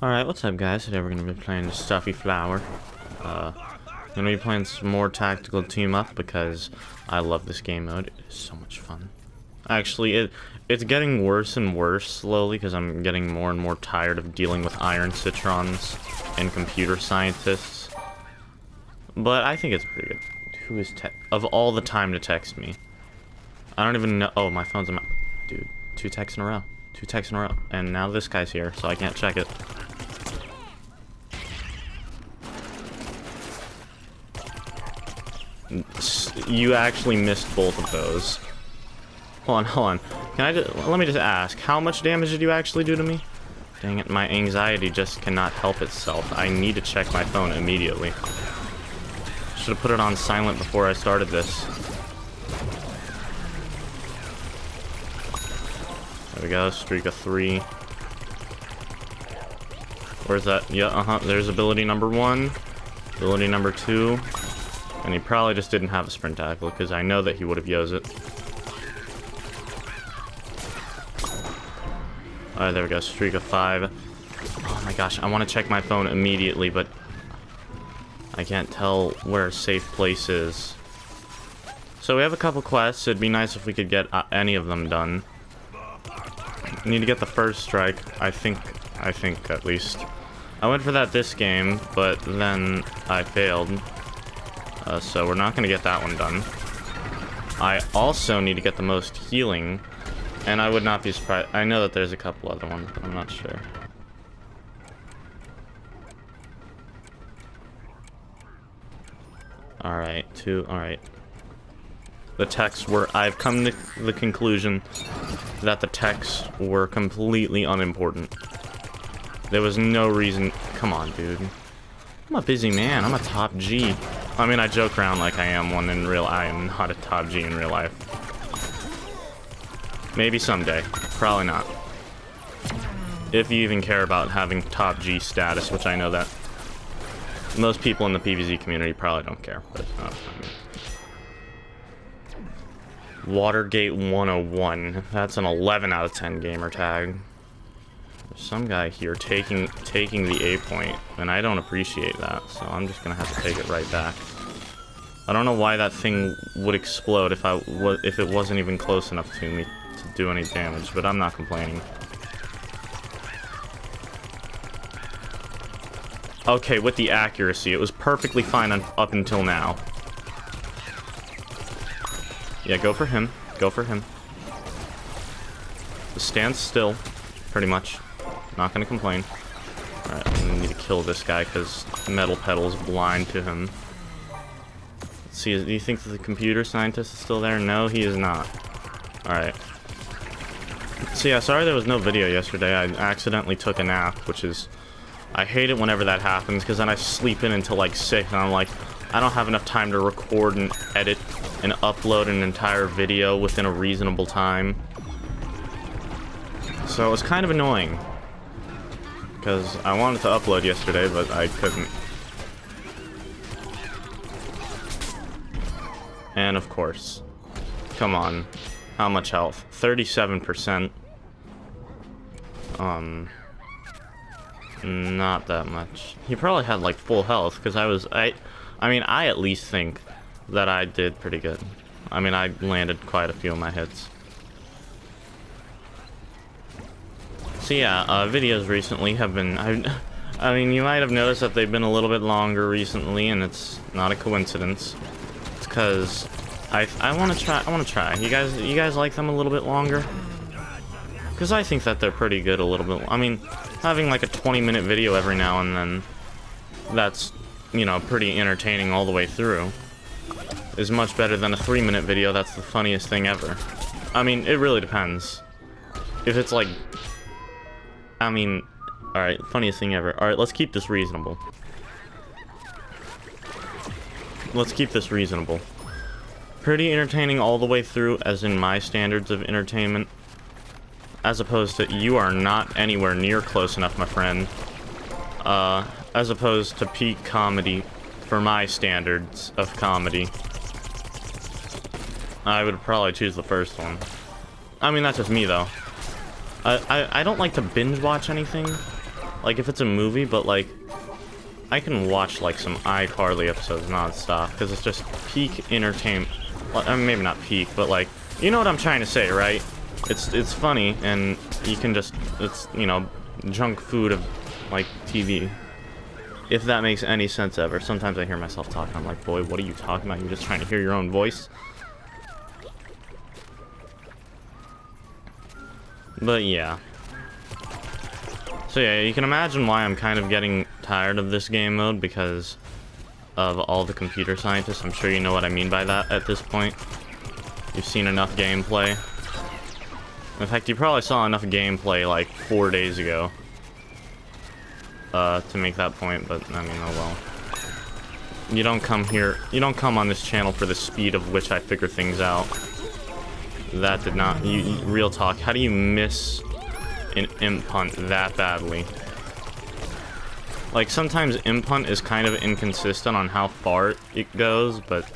Alright, what's up guys? Today we're going to be playing Stuffy Flower. Going to be playing some more tactical team up because I love this game mode. It is so much fun. Actually, it's getting worse and worse slowly because I'm getting more and more tired of dealing with iron citrons and computer scientists. But I think it's pretty good. Who is of all the time to text me? I don't even know. Oh, my phone's in my... Dude, 2 texts in a row. 2 texts in a row. And now this guy's here, so I can't check it. You actually missed both of those. Hold on. Let me just ask, how much damage did you actually do to me? Dang it, my anxiety just cannot help itself. I need to check my phone immediately. Should have put it on silent before I started this. There we go, streak of 3. Where's that? Yeah, there's ability number 1. Ability number 2. And he probably just didn't have a sprint tackle, because I know that he would have used it. Alright, there we go, streak of 5. Oh my gosh, I want to check my phone immediately, but I can't tell where a safe place is. So we have a couple quests. It'd be nice if we could get any of them done. We need to get the first strike, I think at least. I went for that this game, but then I failed. So we're not going to get that one done. I also need to get the most healing, and I would not be surprised. I know that there's a couple other ones, but I'm not sure. Alright, alright. The texts were... I've come to the conclusion that the texts were completely unimportant. There was no reason... Come on, dude. I'm a busy man. I'm a top G. I mean, I joke around like I am one in real... I am not a top G in real life. Maybe someday. Probably not. If you even care about having top G status, which I know that most people in the PVZ community probably don't care. But, I mean. Watergate 101. That's an 11 out of 10 gamer tag. There's some guy here taking the A point, and I don't appreciate that, so I'm just gonna have to take it right back. I don't know why that thing would explode if it wasn't even close enough to me to do any damage, but I'm not complaining. Okay, with the accuracy, it was perfectly fine up until now. Yeah, go for him. Go for him. Just stand still, pretty much. Not gonna complain. Alright, I need to kill this guy because Metal Pedal's blind to him. Let's see, do you think that the computer scientist is still there? No, he is not. Alright. So yeah, sorry there was no video yesterday. I accidentally took a nap, which is... I hate it whenever that happens, because then I sleep in until like 6, and I'm like, I don't have enough time to record and edit and upload an entire video within a reasonable time. So it was kind of annoying. Because I wanted to upload yesterday, but I couldn't. And of course. Come on. How much health? 37%. Not that much. He probably had like full health, because I mean, I at least think that I did pretty good. I mean, I landed quite a few of my hits. So yeah, videos recently have been... I mean, you might have noticed that they've been a little bit longer recently, and it's not a coincidence. It's because I want to try. You guys like them a little bit longer? Because I think that they're pretty good a little bit. I mean, having like a 20-minute video every now and then, that's, you know, pretty entertaining all the way through, is much better than a 3-minute video that's the funniest thing ever. I mean, it really depends. If it's like... I mean, alright, funniest thing ever. Alright, let's keep this reasonable. Let's keep this reasonable. Pretty entertaining all the way through, as in my standards of entertainment. As opposed to, you are not anywhere near close enough, my friend. As opposed to peak comedy, for my standards of comedy. I would probably choose the first one. I mean, that's just me, though. I don't like to binge watch anything. Like, if it's a movie, but, like, I can watch, like, some iCarly episodes non-stop, because it's just peak entertainment. Well, I mean, maybe not peak, but, like, you know what I'm trying to say, right? It's funny, and you can just, it's, you know, junk food of, like, TV. If that makes any sense ever. Sometimes I hear myself talking, I'm like, boy, what are you talking about? You're just trying to hear your own voice? But, yeah. So yeah, you can imagine why I'm kind of getting tired of this game mode, because of all the computer scientists. I'm sure you know what I mean by that at this point. You've seen enough gameplay. In fact, you probably saw enough gameplay like 4 days ago to make that point, but I mean, oh well. You don't come on this channel for the speed of which I figure things out. That did not, real talk, how do you miss an imp hunt that badly? Like, sometimes imp hunt is kind of inconsistent on how far it goes, but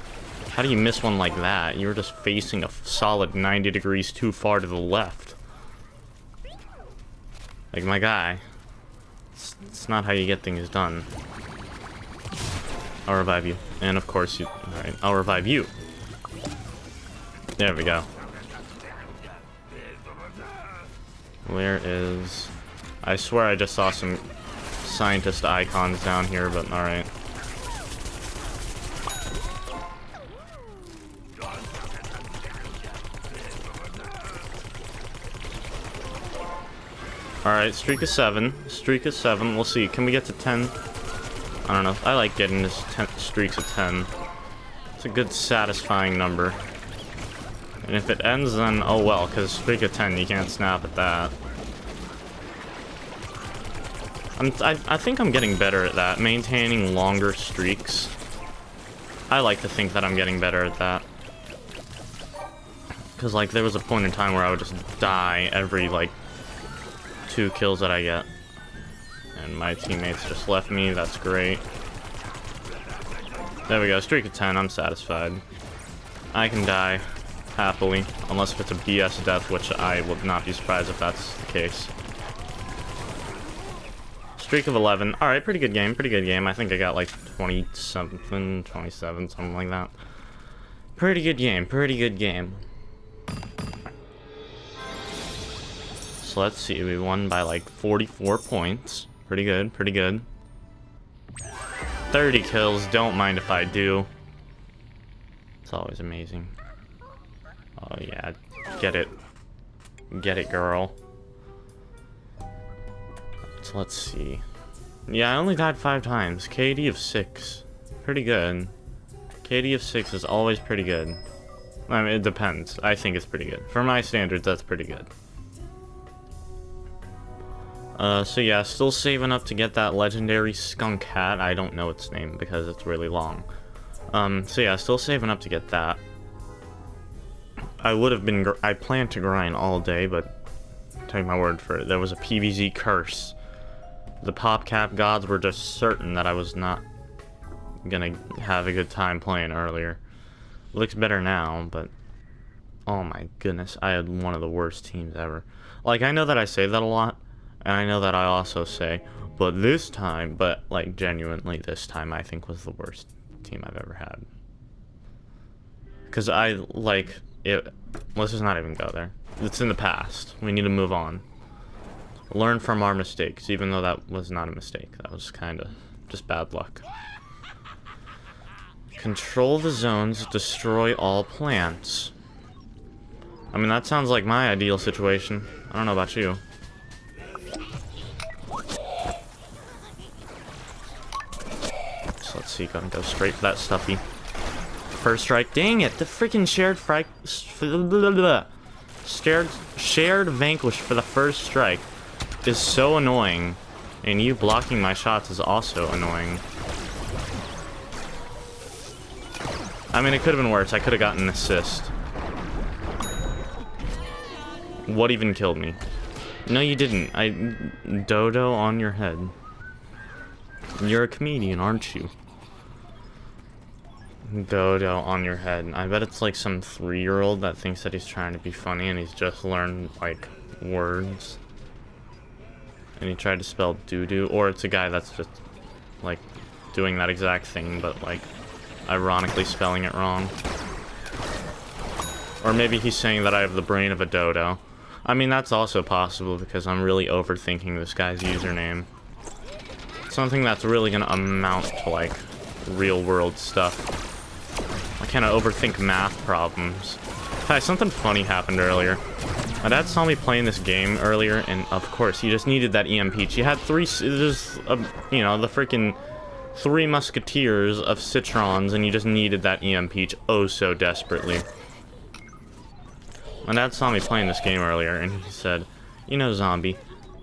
how do you miss one like that? You were just facing a solid 90 degrees too far to the left. Like, my guy. It's not how you get things done. I'll revive you. And of course you... Alright, I'll revive you. There we go. Where is... I swear I just saw some scientist icons down here, but alright. Alright, streak of 7. Streak of 7. We'll see. Can we get to 10? I don't know. I like getting this streaks of 10. It's a good, satisfying number. And if it ends, then oh well, because streak of 10, you can't snap at that. I think I'm getting better at that, maintaining longer streaks. I like to think that I'm getting better at that. Because, like, there was a point in time where I would just die every, like, 2 kills that I get. And my teammates just left me, that's great. There we go, streak of 10, I'm satisfied. I can die, happily, unless if it's a BS death, which I would not be surprised if that's the case. Streak of 11. Alright, pretty good game, pretty good game. I think I got like 20-something, 27, something like that. Pretty good game, pretty good game. So let's see, we won by like 44 points. Pretty good, pretty good. 30 kills, don't mind if I do. It's always amazing. Oh yeah, get it. Get it, girl. So let's see. Yeah, I only died 5 times. KD of 6. Pretty good. KD of 6 is always pretty good. I mean, it depends. I think it's pretty good. For my standards, that's pretty good. So yeah, still saving up to get that legendary skunk hat. I don't know its name because it's really long. So yeah, still saving up to get that. I planned to grind all day, but take my word for it, there was a PVZ curse. The PopCap gods were just certain that I was not gonna have a good time playing earlier. Looks better now, but oh my goodness, I had one of the worst teams ever. Like, I know that I say that a lot, and I know that I also say, but this time, but like genuinely this time I think was the worst team I've ever had. Cause I, like, let's just not even go there. It's in the past. We need to move on. Learn from our mistakes, even though that was not a mistake. That was kind of just bad luck. Control the zones, destroy all plants. I mean, that sounds like my ideal situation. I don't know about you. So let's see, gonna go straight for that stuffy. First strike, dang it, the freaking shared vanquish for the first strike is so annoying, and you blocking my shots is also annoying. I mean, it could have been worse. I could have gotten an assist. What even killed me? No, you didn't. Dodo on your head. You're a comedian, aren't you? Dodo on your head. I bet it's like some 3-year-old that thinks that he's trying to be funny and he's just learned, like, words. And he tried to spell doo-doo, or it's a guy that's just, like, doing that exact thing, but, like, ironically spelling it wrong. Or maybe he's saying that I have the brain of a dodo. I mean, that's also possible, because I'm really overthinking this guy's username. Something that's really gonna amount to, like, real-world stuff. I kind of overthink math problems. Hi, something funny happened earlier. My dad saw me playing this game earlier, and of course, he just needed that EM Peach. He had you know, the freaking 3 musketeers of Citrons, and you just needed that EM Peach oh so desperately. My dad saw me playing this game earlier, and he said, you know, Zombie,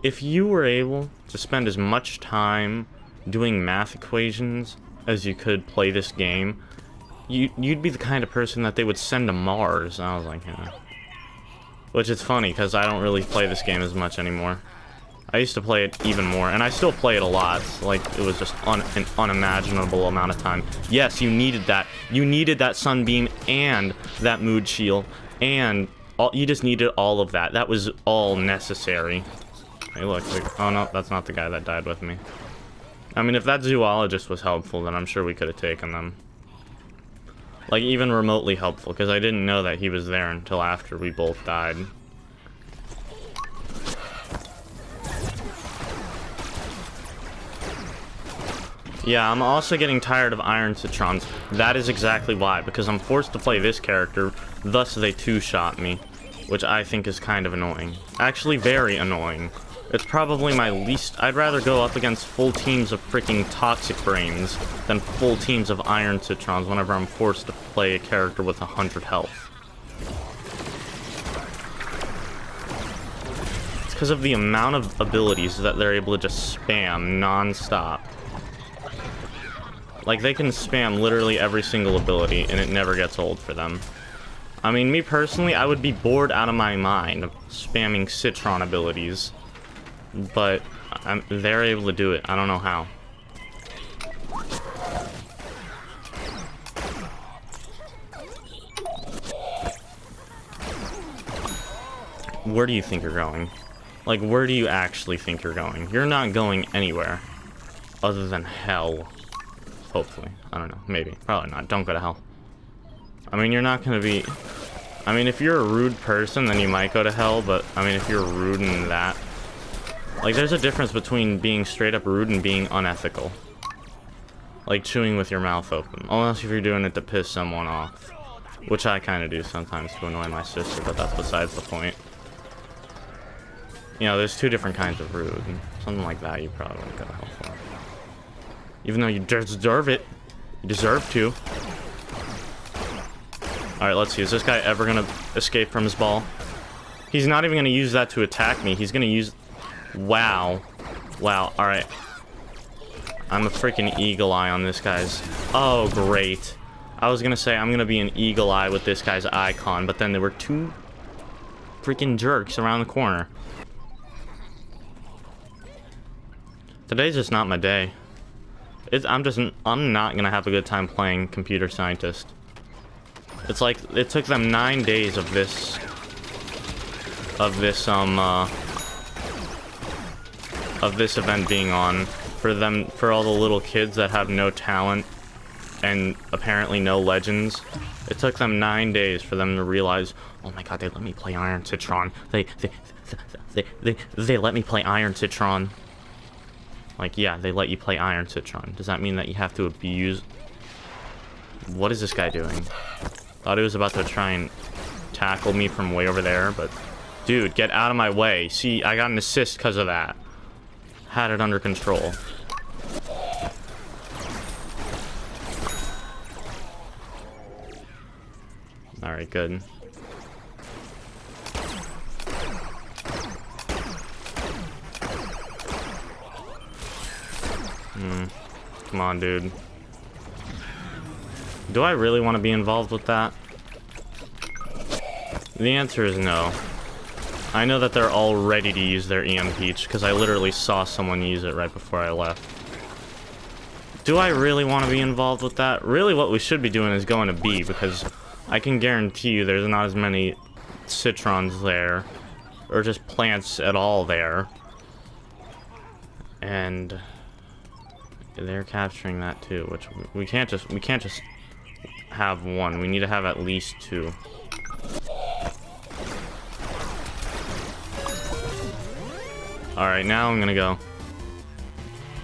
if you were able to spend as much time doing math equations as you could play this game, you'd be the kind of person that they would send to Mars. And I was like, yeah. Which is funny, because I don't really play this game as much anymore. I used to play it even more, and I still play it a lot. Like, it was just an unimaginable amount of time. Yes, you needed that. You needed that Sunbeam and that Mood Shield, and you just needed all of that. That was all necessary. Hey, look. Oh, no, that's not the guy that died with me. I mean, if that zoologist was helpful, then I'm sure we could have taken them. Like, even remotely helpful, because I didn't know that he was there until after we both died. Yeah, I'm also getting tired of Iron Citrons. That is exactly why, because I'm forced to play this character, thus they two-shot me, which I think is kind of annoying. Actually, very annoying. It's probably my least... I'd rather go up against full teams of freaking Toxic Brains than full teams of Iron Citrons whenever I'm forced to play a character with 100 health. It's because of the amount of abilities that they're able to just spam non-stop. Like, they can spam literally every single ability, and it never gets old for them. I mean, me personally, I would be bored out of my mind of spamming Citron abilities. But they're able to do it. I don't know how. Where do you think you're going? Like, where do you actually think you're going? You're not going anywhere other than hell. Hopefully. I don't know. Maybe. Probably not. Don't go to hell. I mean, you're not gonna be... I mean, if you're a rude person, then you might go to hell, but, I mean, if you're rude in that... Like, there's a difference between being straight up rude and being unethical. Like, chewing with your mouth open. Unless if you're doing it to piss someone off. Which I kind of do sometimes to annoy my sister, but that's besides the point. You know, there's 2 different kinds of rude. And something like that you probably wouldn't go to hell for. Even though you deserve it. You deserve to. Alright, let's see. Is this guy ever gonna escape from his ball? He's not even gonna use that to attack me. He's gonna use... Wow. Wow, alright. I'm a freaking eagle eye on this guy's... Oh, great. I was gonna say I'm gonna be an eagle eye with this guy's icon, but then there were 2 freaking jerks around the corner. Today's just not my day. I'm not gonna have a good time playing computer scientist. It's like, it took them 9 days of this event being on for all the little kids that have no talent and apparently no legends. It took them 9 days for them to realize, oh my god, they let me play Iron Citron. They let me play Iron Citron. Like, yeah, they let you play Iron Citron. Does that mean that you have to abuse... What is this guy doing? Thought he was about to try and tackle me from way over there, but... Dude, get out of my way. See, I got an assist because of that. Had it under control. Alright, good. Come on, dude. Do I really want to be involved with that? The answer is no. I know that they're all ready to use their EM Peach, because I literally saw someone use it right before I left. Do I really want to be involved with that? Really, what we should be doing is going to B, because I can guarantee you there's not as many Citrons there, or just plants at all there. And they're capturing that too, which we can't just have one. We need to have at least two. All right, now I'm gonna go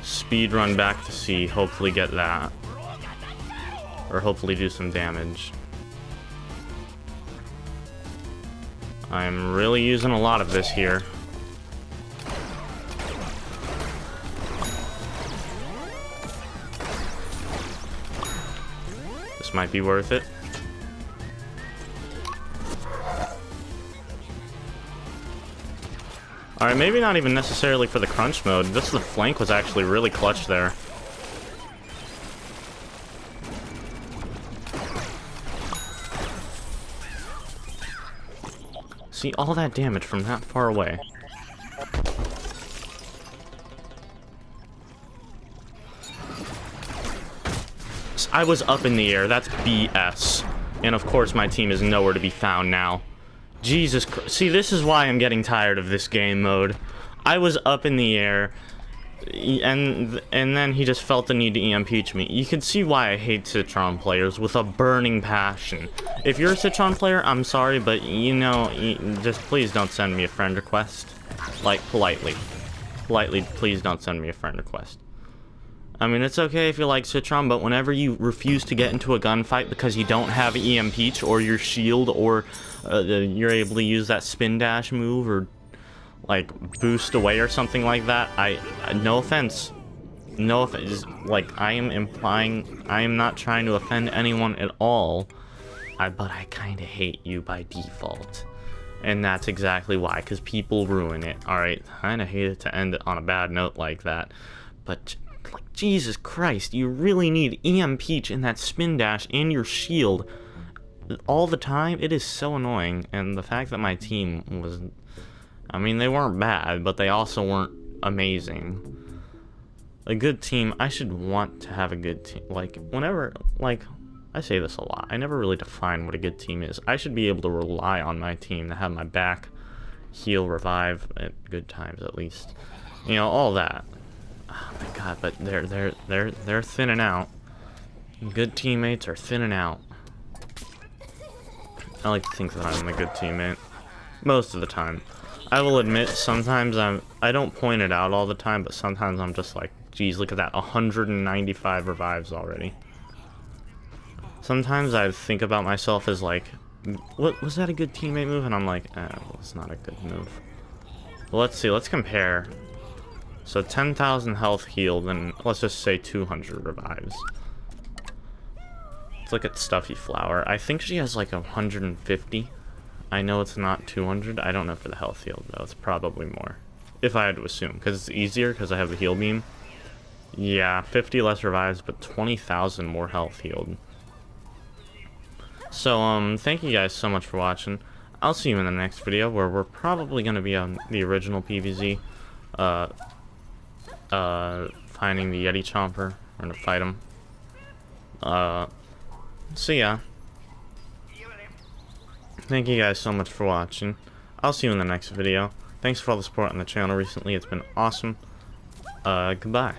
speed run back to C, hopefully get that, or hopefully do some damage. I'm really using a lot of this here. This might be worth it. Alright, maybe not even necessarily for the crunch mode. Just the flank was actually really clutch there. See, all that damage from that far away. I was up in the air. That's BS. And of course, my team is nowhere to be found now. Jesus Christ. See, this is why I'm getting tired of this game mode. I was up in the air, and then he just felt the need to EMP me. You can see why I hate Citron players with a burning passion. If you're a Citron player, I'm sorry, but you know, just please don't send me a friend request. Like, politely. Politely, please don't send me a friend request. I mean, it's okay if you like Citron, but whenever you refuse to get into a gunfight because you don't have EMP or your shield, or you're able to use that spin dash move, or like boost away or something like that, no offense. No offense. Like, I am implying, I am not trying to offend anyone at all, but I kind of hate you by default. And that's exactly why, because people ruin it. Alright, kind of hate it to end it on a bad note like that, but like, Jesus Christ, you really need EMP in that spin dash and your shield all the time. It is so annoying. And the fact that my team was, I mean, they weren't bad, but they also weren't amazing. A good team, I should want to have a good team. Like, whenever, like, I say this a lot, I never really define what a good team is. I should be able to rely on my team to have my back, heal, revive at good times at least. You know, all that. Oh my god, but they're thinning out. Good teammates are thinning out. I like to think that I'm a good teammate. Most of the time. I will admit, sometimes I don't point it out all the time, but sometimes I'm just like, geez, look at that, 195 revives already. Sometimes I think about myself as like, what was that a good teammate move? And I'm like, well, it's not a good move. Well, let's see, let's compare. So 10,000 health healed, and let's just say 200 revives. Let's look at Stuffy Flower. I think she has like 150. I know it's not 200. I don't know for the health healed though. It's probably more, if I had to assume, because it's easier because I have the heal beam. Yeah, 50 less revives, but 20,000 more health healed. So thank you guys so much for watching. I'll see you in the next video, where we're probably going to be on the original PVZ. Finding the Yeti Chomper. We're gonna fight him. So yeah. Thank you guys so much for watching. I'll see you in the next video. Thanks for all the support on the channel recently. It's been awesome. Goodbye.